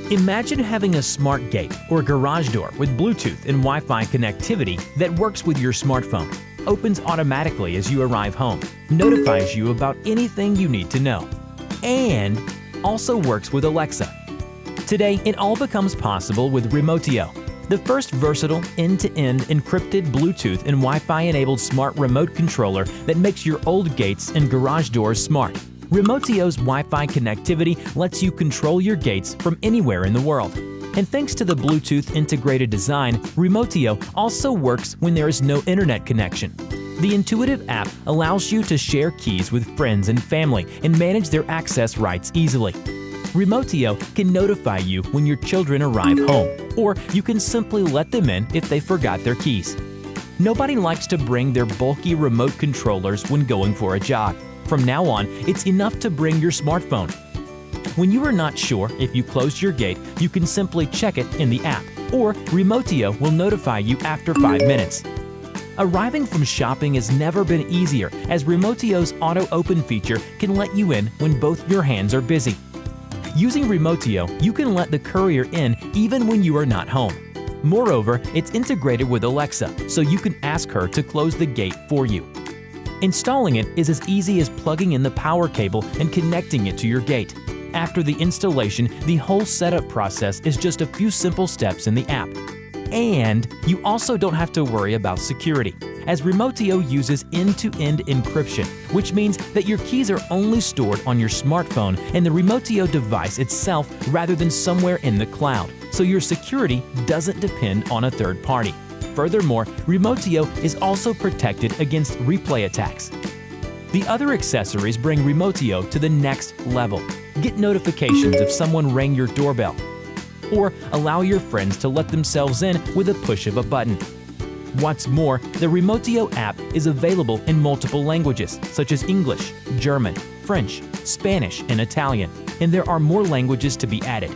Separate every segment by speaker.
Speaker 1: Imagine having a smart gate or garage door with Bluetooth and Wi-Fi connectivity that works with your smartphone, opens automatically as you arrive home, notifies you about anything you need to know, and also works with Alexa. Today, it all becomes possible with Remootio, the first versatile, end-to-end encrypted Bluetooth and Wi-Fi-enabled smart remote controller that makes your old gates and garage doors smart. Remootio's Wi-Fi connectivity lets you control your gates from anywhere in the world. And thanks to the Bluetooth integrated design, Remootio also works when there is no internet connection. The intuitive app allows you to share keys with friends and family and manage their access rights easily. Remootio can notify you when your children arrive home, or you can simply let them in if they forgot their keys. Nobody likes to bring their bulky remote controllers when going for a jog. From now on, it's enough to bring your smartphone. When you are not sure if you closed your gate, you can simply check it in the app, or Remootio will notify you after 5 minutes. Arriving from shopping has never been easier, as Remootio's auto open feature can let you in when both your hands are busy. Using Remootio, you can let the courier in even when you are not home. Moreover, it's integrated with Alexa, so you can ask her to close the gate for you. Installing it is as easy as plugging in the power cable and connecting it to your gate. After the installation, the whole setup process is just a few simple steps in the app. And you also don't have to worry about security, as Remootio uses end-to-end encryption, which means that your keys are only stored on your smartphone and the Remootio device itself rather than somewhere in the cloud, so your security doesn't depend on a third party. Furthermore, Remootio is also protected against replay attacks. The other accessories bring Remootio to the next level. Get notifications if someone rang your doorbell, or allow your friends to let themselves in with a push of a button. What's more, the Remootio app is available in multiple languages, such as English, German, French, Spanish, and Italian, and there are more languages to be added.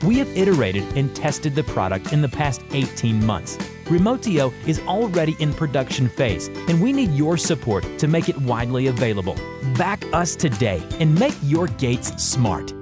Speaker 1: We have iterated and tested the product in the past 18 months. Remootio is already in production phase, and we need your support to make it widely available. Back us today and make your gates smart.